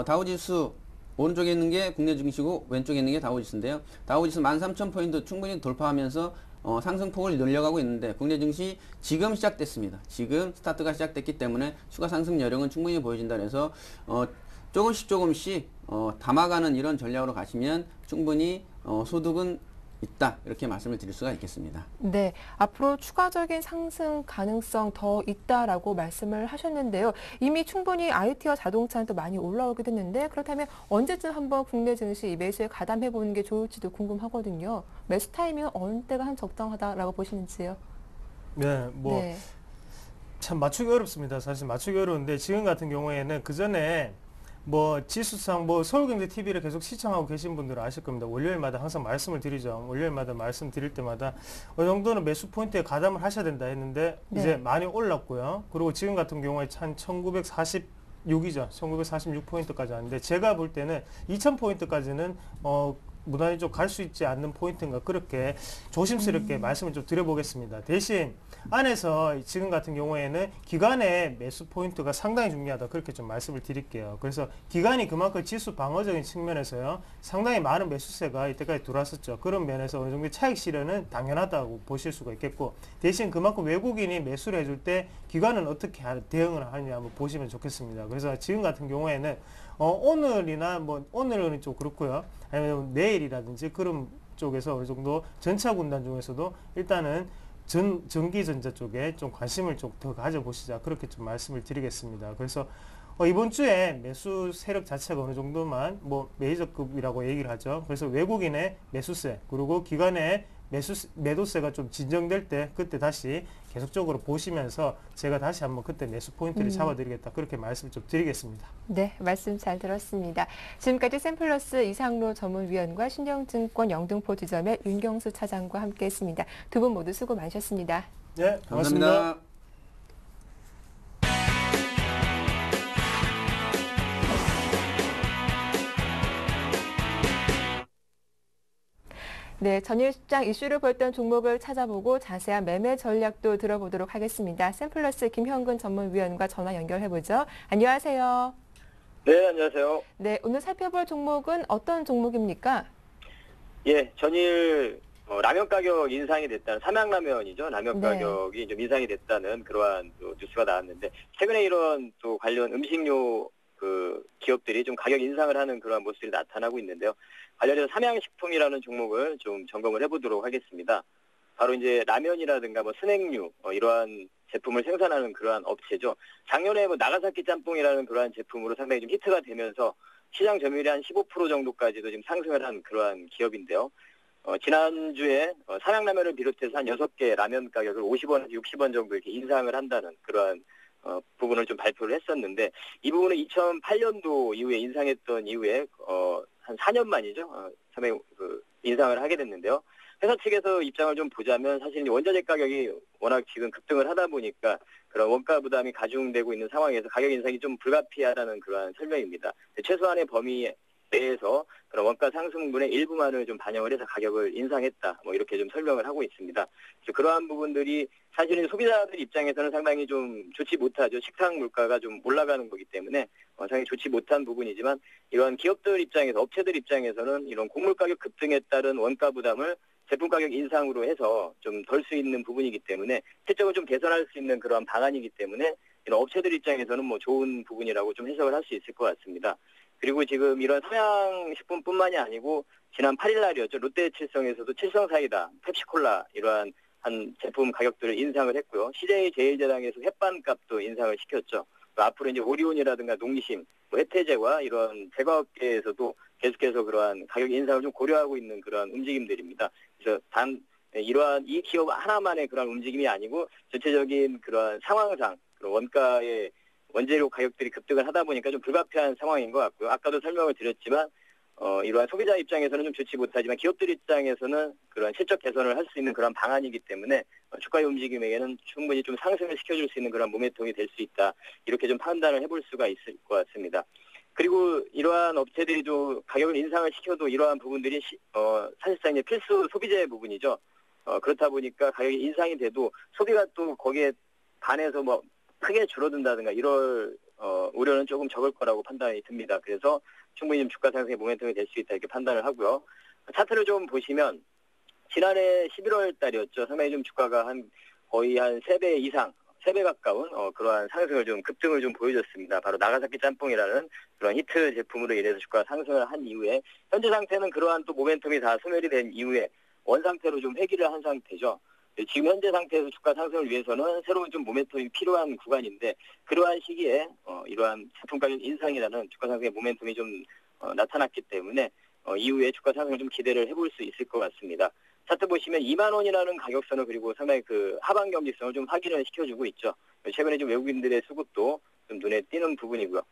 Speaker 3: 다우지수 오른쪽에 있는 게 국내 증시고 왼쪽에 있는 게 다우지수인데요. 다우지수 13,000포인트 충분히 돌파하면서 상승폭을 늘려가고 있는데 국내 증시 지금 시작됐습니다. 지금 스타트가 시작됐기 때문에 추가 상승 여력은 충분히 보여진다 그래서 조금씩 담아가는 이런 전략으로 가시면 충분히 소득은 있다. 이렇게 말씀을 드릴 수가 있겠습니다.
Speaker 1: 네, 앞으로 추가적인 상승 가능성 더 있다라고 말씀을 하셨는데요. 이미 충분히 IT와 자동차는 또 많이 올라오게 됐는데 그렇다면 언제쯤 한번 국내 증시 이 매수에 가담해 보는 게 좋을지도 궁금하거든요. 매수 타이밍은 어느 때가 한 적당하다라고 보시는지요?
Speaker 4: 네, 뭐
Speaker 1: 네.
Speaker 4: 참 맞추기 어렵습니다. 사실 맞추기 어려운데 지금 같은 경우에는 그 전에 뭐 지수상 뭐 서울경제TV를 계속 시청하고 계신 분들은 아실 겁니다. 월요일마다 항상 말씀을 드리죠. 월요일마다 말씀드릴 때마다 어느 정도는 매수 포인트에 가담을 하셔야 된다 했는데
Speaker 1: 네.
Speaker 4: 이제 많이 올랐고요. 그리고 지금 같은 경우에 한 1946이죠. 1946포인트까지 왔는데 제가 볼 때는 2000포인트까지는 무난히 좀 갈 수 있지 않는 포인트인가 그렇게 조심스럽게 말씀을 좀 드려보겠습니다. 대신 안에서 지금 같은 경우에는 기간의 매수 포인트가 상당히 중요하다 그렇게 좀 말씀을 드릴게요. 그래서 기간이 그만큼 지수 방어적인 측면에서요 상당히 많은 매수세가 이때까지 들어왔었죠. 그런 면에서 어느 정도 차익 실현은 당연하다고 보실 수가 있겠고 대신 그만큼 외국인이 매수를 해줄 때 기관은 어떻게 대응을 하느냐 한번 보시면 좋겠습니다. 그래서 지금 같은 경우에는 오늘이나 뭐 오늘은 좀 그렇고요. 아니면 내일이라든지 그런 쪽에서 어느 정도 전차 군단 중에서도 일단은 전기전자 쪽에 좀 관심을 좀 더 가져보시자 그렇게 좀 말씀을 드리겠습니다. 그래서 이번 주에 매수 세력 자체가 어느 정도만 뭐 메이저급이라고 얘기를 하죠. 그래서 외국인의 매수세 그리고 기관의 매도세가 좀 진정될 때 그때 다시 계속적으로 보시면서 제가 다시 한번 그때 매수 포인트를 잡아드리겠다 그렇게 말씀을 좀 드리겠습니다.
Speaker 1: 네, 말씀 잘 들었습니다. 지금까지 샘플러스 이상로 전문위원과 신영증권 영등포 지점의 윤경수 차장과 함께했습니다. 두 분 모두 수고 많으셨습니다.
Speaker 4: 네, 고맙습니다.
Speaker 3: 감사합니다.
Speaker 1: 네, 전일 시장 이슈를 보였던 종목을 찾아보고 자세한 매매 전략도 들어보도록 하겠습니다. 샘플러스 김형근 전문위원과 전화 연결해보죠. 안녕하세요.
Speaker 5: 네, 안녕하세요.
Speaker 1: 네, 오늘 살펴볼 종목은 어떤 종목입니까?
Speaker 5: 예, 전일 라면 가격 인상이 됐다는 삼양라면이죠. 라면
Speaker 1: 네.
Speaker 5: 가격이 좀 인상이 됐다는 그러한 또 뉴스가 나왔는데 최근에 이런 또 관련 음식료 그 기업들이 좀 가격 인상을 하는 그러한 모습이 나타나고 있는데요. 관련해서 삼양식품이라는 종목을 좀 점검을 해보도록 하겠습니다. 바로 이제 라면이라든가 뭐 스낵류 이러한 제품을 생산하는 그러한 업체죠. 작년에 뭐 나가사키 짬뽕이라는 그러한 제품으로 상당히 좀 히트가 되면서 시장 점유율이 한 15% 정도까지도 지금 상승을 한 그러한 기업인데요. 지난주에 삼양라면을 비롯해서 한 6개 라면 가격을 50원에서 60원 정도 이렇게 인상을 한다는 그러한 부분을 좀 발표를 했었는데 이 부분은 2008년도 이후에 인상했던 이후에 한 4년 만이죠. 상당히 인상을 하게 됐는데요. 회사 측에서 입장을 좀 보자면 사실 원자재 가격이 워낙 지금 급등을 하다 보니까 그런 원가 부담이 가중되고 있는 상황에서 가격 인상이 좀 불가피하다는 그러한 설명입니다. 최소한의 범위 내에서 그런 원가 상승분의 일부만을 좀 반영을 해서 가격을 인상했다. 뭐 이렇게 좀 설명을 하고 있습니다. 그래서 그러한 부분들이 사실은 소비자들 입장에서는 상당히 좀 좋지 못하죠. 식당 물가가 좀 올라가는 거기 때문에 상당히 좋지 못한 부분이지만 이러한 기업들 입장에서 업체들 입장에서는 이런 곡물 가격 급등에 따른 원가 부담을 제품 가격 인상으로 해서 좀 덜 수 있는 부분이기 때문에 실적을 좀 개선할 수 있는 그런 방안이기 때문에 이런 업체들 입장에서는 뭐 좋은 부분이라고 좀 해석을 할 수 있을 것 같습니다. 그리고 지금 이런 삼양식품뿐만이 아니고 지난 8일 날이었죠. 롯데칠성에서도 칠성사이다, 펩시콜라 이러한 한 제품 가격들을 인상을 했고요. CJ제일제당에서 햇반값도 인상을 시켰죠. 앞으로 이제 오리온이라든가 농심, 해태제와 이런 제과업계에서도 계속해서 그러한 가격 인상을 좀 고려하고 있는 그러한 움직임들입니다. 그래서 단 이러한 이 기업 하나만의 그런 움직임이 아니고 전체적인 그러한 상황상 원가의 원재료 가격들이 급등을 하다 보니까 좀 불가피한 상황인 것 같고요. 아까도 설명을 드렸지만 이러한 소비자 입장에서는 좀 좋지 못하지만 기업들 입장에서는 그런 실적 개선을 할 수 있는 그런 방안이기 때문에 주가의 움직임에게는 충분히 좀 상승을 시켜줄 수 있는 그런 모멘텀이 될 수 있다. 이렇게 좀 판단을 해볼 수가 있을 것 같습니다. 그리고 이러한 업체들이 좀 가격을 인상을 시켜도 이러한 부분들이 사실상 이제 필수 소비재 부분이죠. 그렇다 보니까 가격이 인상이 돼도 소비가 또 거기에 반해서 뭐 크게 줄어든다든가 이럴 우려는 조금 적을 거라고 판단이 듭니다. 그래서 충분히 좀 주가 상승의 모멘텀이 될 수 있다 이렇게 판단을 하고요. 차트를 좀 보시면 지난해 11월 달이었죠. 상당히 좀 주가가 거의 한 3배 이상, 3배 가까운 그러한 상승을 좀 급등을 좀 보여줬습니다. 바로 나가사키 짬뽕이라는 그런 히트 제품으로 인해서 주가가 상승을 한 이후에 현재 상태는 그러한 또 모멘텀이 다 소멸이 된 이후에 원상태로 좀 회귀를 한 상태죠. 지금 현재 상태에서 주가 상승을 위해서는 새로운 좀 모멘텀이 필요한 구간인데 그러한 시기에 이러한 제품 가격 인상이라는 주가 상승의 모멘텀이 좀 나타났기 때문에 이후에 주가 상승을 좀 기대를 해볼 수 있을 것 같습니다. 차트 보시면 2만 원이라는 가격선을 그리고 상당히 그 하방 경직성을 좀 확인을 시켜주고 있죠. 최근에 좀 외국인들의 수급도 좀 눈에 띄는 부분이고요.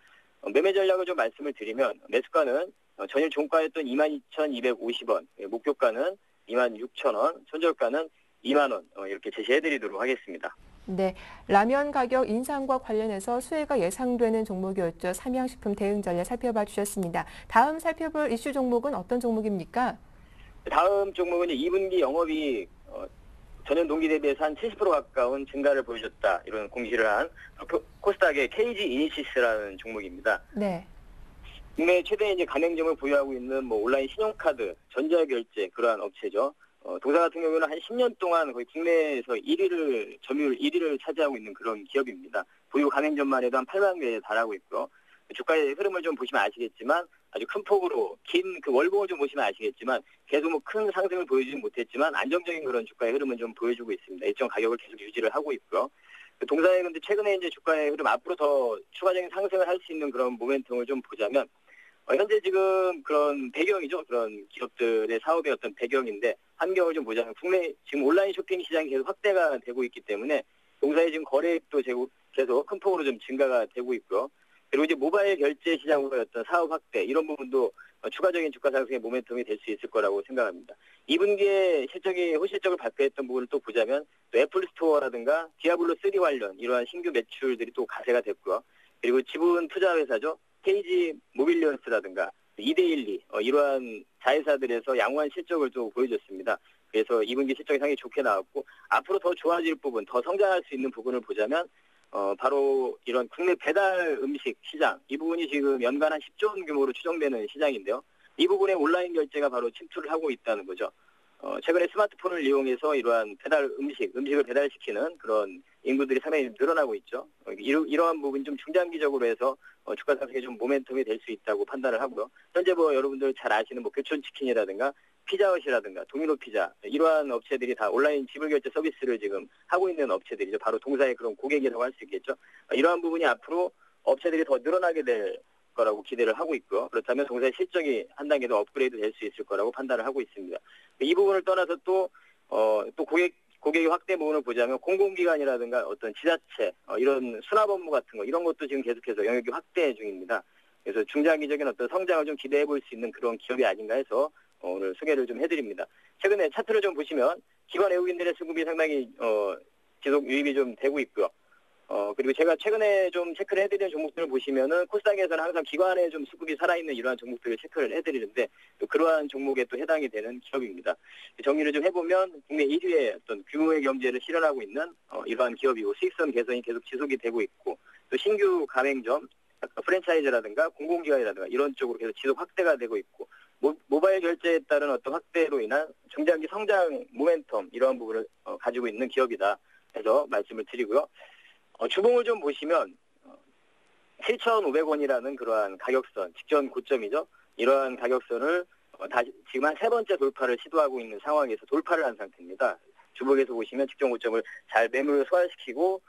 Speaker 5: 매매 전략을 좀 말씀을 드리면 매수가는 전일 종가였던 22,250원, 목표가는 26,000원, 손절가는 2만 원 이렇게 제시해드리도록 하겠습니다.
Speaker 1: 네, 라면 가격 인상과 관련해서 수혜가 예상되는 종목이었죠. 삼양식품 대응 전략 살펴봐 주셨습니다. 다음 살펴볼 이슈 종목은 어떤 종목입니까?
Speaker 5: 다음 종목은 2분기 영업이 전년 동기 대비해서 한 70% 가까운 증가를 보여줬다. 이런 공시를 한 코스닥의 KG 이니시스라는 종목입니다.
Speaker 1: 네.
Speaker 5: 국내 최대 이제 가맹점을 보유하고 있는 뭐 온라인 신용카드, 전자결제 그러한 업체죠. 동사 같은 경우는 한 10년 동안 거의 국내에서 점유율 1위를 차지하고 있는 그런 기업입니다. 보유 가맹점만 해도 한 8만 개에 달하고 있고요. 주가의 흐름을 좀 보시면 아시겠지만 아주 큰 폭으로 긴 그 월봉을 좀 보시면 아시겠지만 계속 뭐 큰 상승을 보여주진 못했지만 안정적인 그런 주가의 흐름은 좀 보여주고 있습니다. 일정 가격을 계속 유지를 하고 있고요. 동사의 근데 최근에 이제 주가의 흐름 앞으로 더 추가적인 상승을 할 수 있는 그런 모멘텀을 좀 보자면 현재 지금 그런 배경이죠. 그런 기업들의 사업의 어떤 배경인데 환경을 좀 보자면 국내 지금 온라인 쇼핑 시장이 계속 확대가 되고 있기 때문에 동사의 지금 거래액도 계속 큰 폭으로 좀 증가가 되고 있고요. 그리고 이제 모바일 결제 시장으로의 어떤 사업 확대 이런 부분도 추가적인 주가 상승의 모멘텀이 될 수 있을 거라고 생각합니다. 2분기에 호실적을 발표했던 부분을 또 보자면 또 애플 스토어라든가 디아블로 3 관련 이러한 신규 매출들이 또 가세가 됐고요. 그리고 지분 투자 회사죠. KG 모빌리언스라든가 이데일리 이러한 자회사들에서 양호한 실적을 또 보여줬습니다. 그래서 2분기 실적이 상당히 좋게 나왔고 앞으로 더 좋아질 부분, 더 성장할 수 있는 부분을 보자면 바로 이런 국내 배달 음식 시장 이 부분이 지금 연간 한 10조 원 규모로 추정되는 시장인데요. 이 부분에 온라인 결제가 바로 침투를 하고 있다는 거죠. 최근에 스마트폰을 이용해서 이러한 음식을 배달시키는 그런 인구들이 상당히 늘어나고 있죠. 이러한 부분이 좀 중장기적으로 해서 주가 상승에 좀 모멘텀이 될 수 있다고 판단을 하고요. 현재 뭐 여러분들 잘 아시는 뭐 교촌치킨이라든가 피자헛이라든가 도미노 피자 이러한 업체들이 다 온라인 지불 결제 서비스를 지금 하고 있는 업체들이죠. 바로 동사의 그런 고객이라고 할 수 있겠죠. 이러한 부분이 앞으로 업체들이 더 늘어나게 될 거라고 기대를 하고 있고요. 그렇다면 동사의 실적이 한 단계 더 업그레이드 될 수 있을 거라고 판단을 하고 있습니다. 이 부분을 떠나서 또 고객의 확대 부분을 보자면 공공기관이라든가 어떤 지자체 이런 수납 업무 같은 거 이런 것도 지금 계속해서 영역이 확대 중입니다. 그래서 중장기적인 어떤 성장을 좀 기대해 볼 수 있는 그런 기업이 아닌가 해서 오늘 소개를 좀 해드립니다. 최근에 차트를 좀 보시면 기관 외국인들의 수급이 상당히 지속 유입이 좀 되고 있고요. 그리고 제가 최근에 좀 체크를 해드리는 종목들을 보시면은 코스닥에서는 항상 기관의 좀 수급이 살아있는 이러한 종목들을 체크를 해드리는데 또 그러한 종목에 또 해당이 되는 기업입니다. 정리를 좀 해보면 국내 1위의 어떤 규모의 경제를 실현하고 있는 이러한 기업이고 수익성 개선이 계속 지속이 되고 있고 또 신규 가맹점, 프랜차이즈라든가 공공기관이라든가 이런 쪽으로 계속 지속 확대가 되고 있고 모바일 결제에 따른 어떤 확대로 인한 중장기 성장 모멘텀 이러한 부분을 가지고 있는 기업이다 해서 말씀을 드리고요. 주봉을 좀 보시면 7,500원이라는 그러한 가격선, 직전 고점이죠. 이러한 가격선을 지금 한 세 번째 돌파를 시도하고 있는 상황에서 돌파를 한 상태입니다. 주봉에서 보시면 직전 고점을 잘 매물을 소화시키고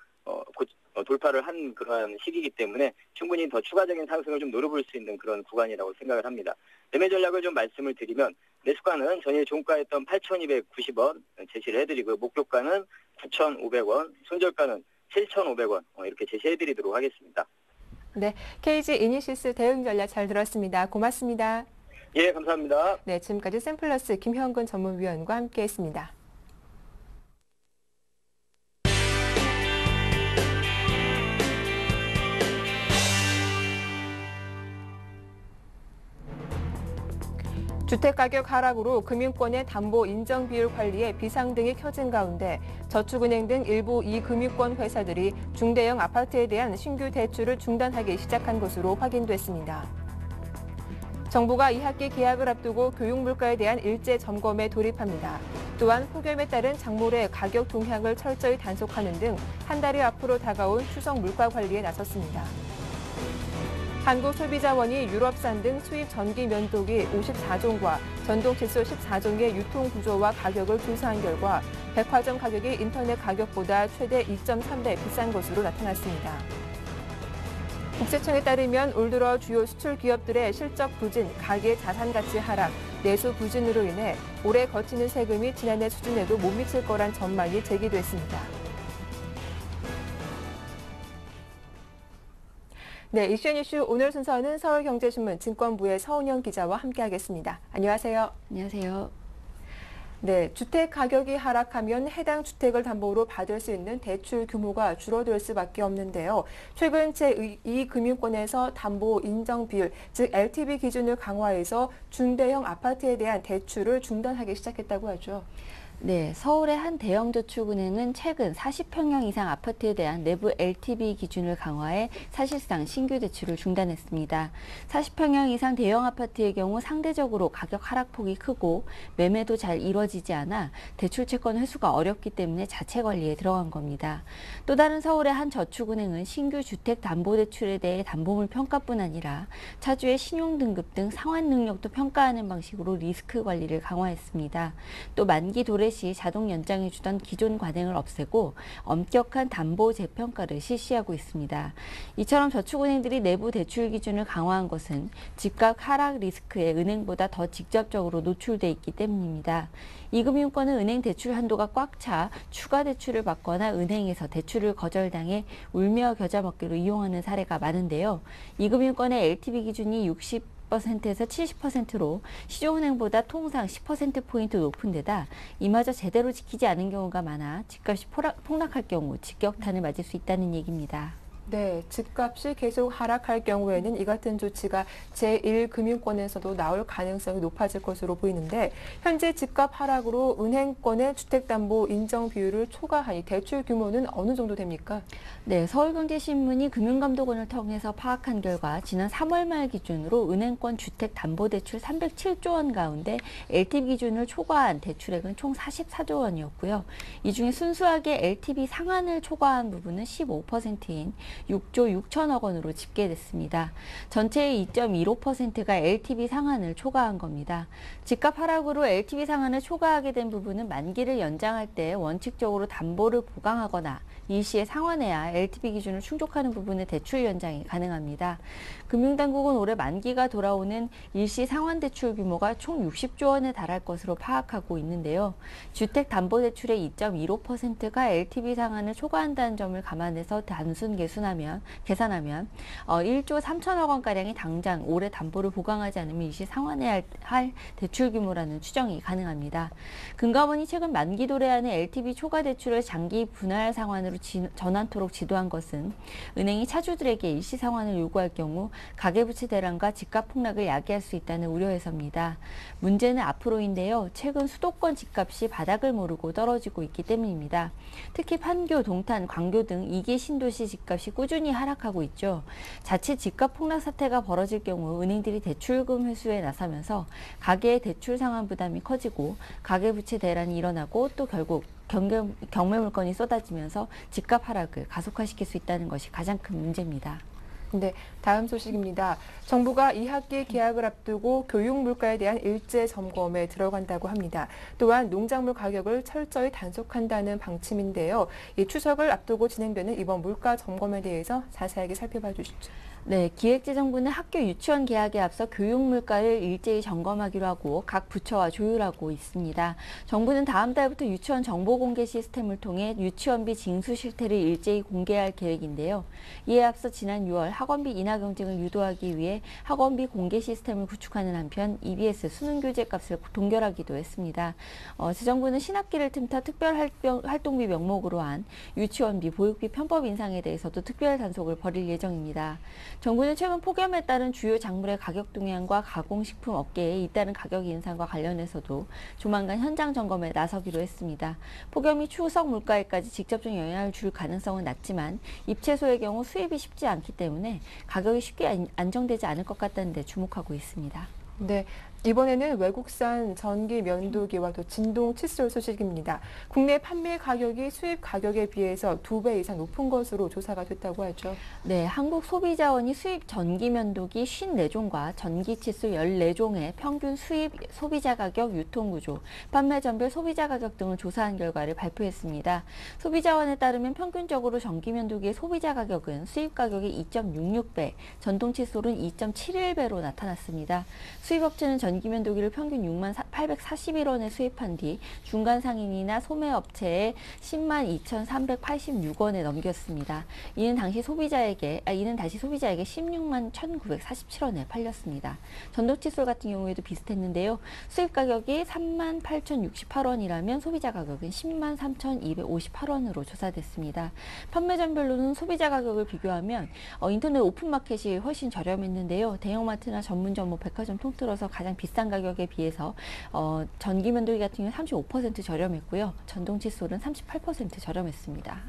Speaker 5: 돌파를 한 그러한 시기이기 때문에 충분히 더 추가적인 상승을 좀 노려볼 수 있는 그런 구간이라고 생각을 합니다. 매매 전략을 좀 말씀을 드리면 매수가는 전일 종가였던 8,290원 제시를 해드리고 목표가는 9,500원, 손절가는 7,500원 이렇게 제시해드리도록 하겠습니다.
Speaker 1: 네, KG 이니시스 대응 전략 잘 들었습니다. 고맙습니다.
Speaker 5: 예, 감사합니다.
Speaker 1: 네, 지금까지 샘플러스 김형근 전문위원과 함께했습니다. 주택가격 하락으로 금융권의 담보 인정 비율 관리에 비상등이 켜진 가운데 저축은행 등 일부 이금융권 회사들이 중대형 아파트에 대한 신규 대출을 중단하기 시작한 것으로 확인됐습니다. 정부가 2학기 개학을 앞두고 교육물가에 대한 일제 점검에 돌입합니다. 또한 폭염에 따른 작물의 가격 동향을 철저히 단속하는 등 한 달여 앞으로 다가온 추석 물가 관리에 나섰습니다. 한국소비자원이 유럽산 등 수입 전기 면도기 54종과 전동 칫솔 14종의 유통 구조와 가격을 조사한 결과 백화점 가격이 인터넷 가격보다 최대 2.3배 비싼 것으로 나타났습니다. 국세청에 따르면 올 들어 주요 수출 기업들의 실적 부진, 가계 자산 가치 하락, 내수 부진으로 인해 올해 거치는 세금이 지난해 수준에도 못 미칠 거란 전망이 제기됐습니다. 네, 이슈앤 이슈 오늘 순서는 서울경제신문 증권부의 서은영 기자와 함께하겠습니다. 안녕하세요.
Speaker 6: 안녕하세요.
Speaker 1: 네, 주택 가격이 하락하면 해당 주택을 담보로 받을 수 있는 대출 규모가 줄어들 수밖에 없는데요. 최근 제2금융권에서 담보 인정 비율, 즉 LTV 기준을 강화해서 중대형 아파트에 대한 대출을 중단하기 시작했다고 하죠.
Speaker 6: 네, 서울의 한 대형저축은행은 최근 40평형 이상 아파트에 대한 내부 LTV 기준을 강화해 사실상 신규 대출을 중단했습니다. 40평형 이상 대형 아파트의 경우 상대적으로 가격 하락폭이 크고 매매도 잘 이루어지지 않아 대출 채권 회수가 어렵기 때문에 자체 관리에 들어간 겁니다. 또 다른 서울의 한 저축은행은 신규 주택담보대출에 대해 담보물 평가뿐 아니라 차주의 신용등급 등 상환 능력도 평가하는 방식으로 리스크 관리를 강화했습니다. 또 만기 도래 시 자동 연장해 주던 기존 관행을 없애고 엄격한 담보 재평가를 실시하고 있습니다. 이처럼 저축은행들이 내부 대출 기준을 강화한 것은 집값 하락 리스크에 은행보다 더 직접적으로 노출돼 있기 때문입니다. 이금융권은 은행 대출 한도가 꽉 차 추가 대출을 받거나 은행에서 대출을 거절당해 울며 겨자 먹기로 이용하는 사례가 많은데요. 이금융권의 LTV 기준이 60%에서 70%로 시중은행보다 통상 10%포인트 높은 데다 이마저 제대로 지키지 않은 경우가 많아 집값이 폭락할 경우 직격탄을 맞을 수 있다는 얘기입니다.
Speaker 1: 네, 집값이 계속 하락할 경우에는 이 같은 조치가 제1금융권에서도 나올 가능성이 높아질 것으로 보이는데 현재 집값 하락으로 은행권의 주택담보 인정 비율을 초과하니 대출 규모는 어느 정도 됩니까?
Speaker 6: 네, 서울경제신문이 금융감독원을 통해서 파악한 결과 지난 3월 말 기준으로 은행권 주택담보대출 307조 원 가운데 LTV 기준을 초과한 대출액은 총 44조 원이었고요. 이 중에 순수하게 LTV 상한을 초과한 부분은 15%인 6조 6천억 원으로 집계됐습니다. 전체의 2.15%가 LTV 상한을 초과한 겁니다. 집값 하락으로 LTV 상한을 초과하게 된 부분은 만기를 연장할 때 원칙적으로 담보를 보강하거나 일시에 상환해야 LTV 기준을 충족하는 부분의 대출 연장이 가능합니다. 금융당국은 올해 만기가 돌아오는 일시 상환 대출 규모가 총 60조 원에 달할 것으로 파악하고 있는데요. 주택담보대출의 2.15%가 LTV 상한을 초과한다는 점을 감안해서 단순 계산하면 1조 3천억 원가량이 당장 올해 담보를 보강하지 않으면 일시 상환해야 할 대출 규모라는 추정이 가능합니다. 금감원이 최근 만기 도래하는 LTV 초과 대출을 장기 분할 상환으로 전환토록 지도한 것은 은행이 차주들에게 일시 상환을 요구할 경우 가계부채 대란과 집값 폭락을 야기할 수 있다는 우려에서입니다. 문제는 앞으로인데요. 최근 수도권 집값이 바닥을 모르고 떨어지고 있기 때문입니다. 특히 판교, 동탄, 광교 등 2기 신도시 집값이 꾸준히 하락하고 있죠. 자칫 집값 폭락 사태가 벌어질 경우 은행들이 대출금 회수에 나서면서 가계의 대출 상환 부담이 커지고 가계부채 대란이 일어나고 또 결국 경매 물건이 쏟아지면서 집값 하락을 가속화시킬 수 있다는 것이 가장 큰 문제입니다.
Speaker 1: 네, 다음 소식입니다. 정부가 2학기 개학을 앞두고 교육 물가에 대한 일제 점검에 들어간다고 합니다. 또한 농작물 가격을 철저히 단속한다는 방침인데요. 이 추석을 앞두고 진행되는 이번 물가 점검에 대해서 자세하게 살펴봐 주시죠.
Speaker 6: 네, 기획재정부는 학교 유치원 개학에 앞서 교육 물가를 일제히 점검하기로 하고 각 부처와 조율하고 있습니다. 정부는 다음 달부터 유치원 정보 공개 시스템을 통해 유치원비 징수 실태를 일제히 공개할 계획인데요. 이에 앞서 지난 6월 학원비 인하 경쟁을 유도하기 위해 학원비 공개 시스템을 구축하는 한편 EBS 수능 교재 값을 동결하기도 했습니다. 새 정부는 신학기를 틈타 특별 활동비 명목으로 한 유치원비, 보육비 편법 인상에 대해서도 특별 단속을 벌일 예정입니다. 정부는 최근 폭염에 따른 주요 작물의 가격 동향과 가공식품 업계에 잇따른 가격 인상과 관련해서도 조만간 현장 점검에 나서기로 했습니다. 폭염이 추석 물가에까지 직접적 영향을 줄 가능성은 낮지만 잎채소의 경우 수입이 쉽지 않기 때문에 가격이 쉽게 안정되지 않을 것 같다는 데 주목하고 있습니다.
Speaker 1: 네, 이번에는 외국산 전기 면도기와 또 진동 칫솔 소식입니다. 국내 판매 가격이 수입 가격에 비해서 2배 이상 높은 것으로 조사가 됐다고 하죠.
Speaker 6: 네, 한국소비자원이 수입 전기 면도기 54종과 전기 칫솔 14종의 평균 수입 소비자 가격, 유통구조, 판매 전별 소비자 가격 등을 조사한 결과를 발표했습니다. 소비자원에 따르면 평균적으로 전기 면도기의 소비자 가격은 수입 가격의 2.66배, 전동 칫솔은 2.71배로 나타났습니다. 수입업체는 전기 면도기를 평균 6만 841원에 수입한 뒤 중간 상인이나 소매업체에 10만 2,386원에 넘겼습니다. 이는 다시 소비자에게 16만 1,947원에 팔렸습니다. 전동 칫솔 같은 경우에도 비슷했는데요. 수입 가격이 3만 8,068원이라면 소비자 가격은 10만 3,258원으로 조사됐습니다. 판매 전별로는 소비자 가격을 비교하면 인터넷 오픈마켓이 훨씬 저렴했는데요. 대형마트나 전문점, 백화점 통틀어서 가장 비싼 가격에 비해서 전기 면도기 같은 경우는 35% 저렴했고요. 전동 칫솔은 38% 저렴했습니다.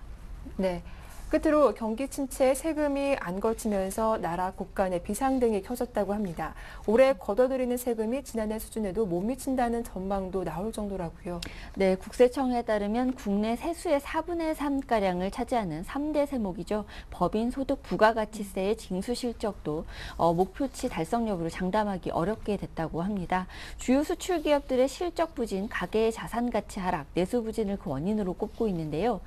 Speaker 1: 네. 끝으로 경기 침체에 세금이 안 거치면서 나라 곳간에 비상등이 켜졌다고 합니다. 올해 걷어들이는 세금이 지난해 수준에도 못 미친다는 전망도 나올 정도라고요.
Speaker 6: 네, 국세청에 따르면 국내 세수의 4분의 3가량을 차지하는 3대 세목이죠. 법인 소득 부가가치세의 징수 실적도 목표치 달성 여부를 장담하기 어렵게 됐다고 합니다. 주요 수출 기업들의 실적 부진, 가계의 자산 가치 하락, 내수 부진을 그 원인으로 꼽고 있는데요.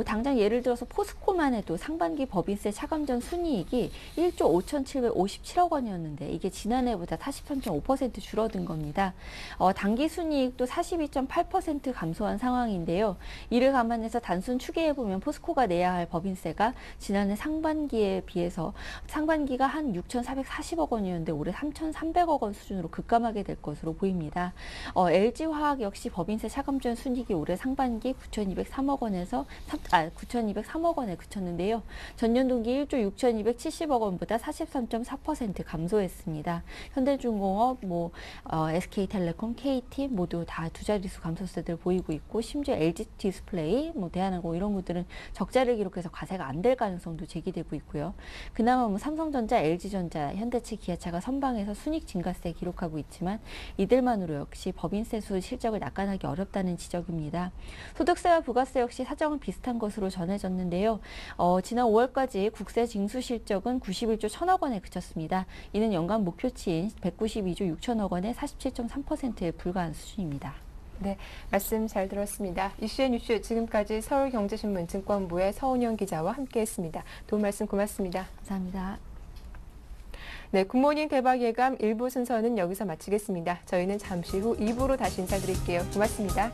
Speaker 6: 당장 예를 들어서 포스코만 해도 상반기 법인세 차감전 순이익이 1조 5,757억 원이었는데 이게 지난해보다 43.5% 줄어든 겁니다. 당기 순이익도 42.8% 감소한 상황인데요. 이를 감안해서 단순 추계해보면 포스코가 내야 할 법인세가 지난해 상반기에 비해서 상반기가 한 6,440억 원이었는데 올해 3,300억 원 수준으로 급감하게 될 것으로 보입니다. LG화학 역시 법인세 차감전 순이익이 올해 상반기 9,203억 원에 그쳤는데요. 전년 동기 1조 6,270억 원보다 43.4% 감소했습니다. 현대중공업, SK텔레콤, KT 모두 다 두 자릿수 감소세를 보이고 있고 심지어 LG디스플레이, 대한항공 이런 것들은 적자를 기록해서 과세가 안 될 가능성도 제기되고 있고요. 그나마 삼성전자, LG전자, 현대차, 기아차가 선방해서 순이익 증가세 기록하고 있지만 이들만으로 역시 법인세수 실적을 낙관하기 어렵다는 지적입니다. 소득세와 부가세 역시 사정은 비슷한 것으로 전해졌는데요. 지난 5월까지 국세 징수 실적은 91조 1,000억 원에 그쳤습니다. 이는 연간 목표치인 192조 6천억 원의 47.3%에 불과한 수준입니다.
Speaker 1: 네, 말씀 잘 들었습니다. 이슈의 뉴스 지금까지 서울경제신문 증권부의 서은영 기자와 함께했습니다. 도움 말씀 고맙습니다.
Speaker 6: 감사합니다.
Speaker 1: 네, 굿모닝 대박 예감 1부 순서는 여기서 마치겠습니다. 저희는 잠시 후 2부로 다시 인사드릴게요. 고맙습니다.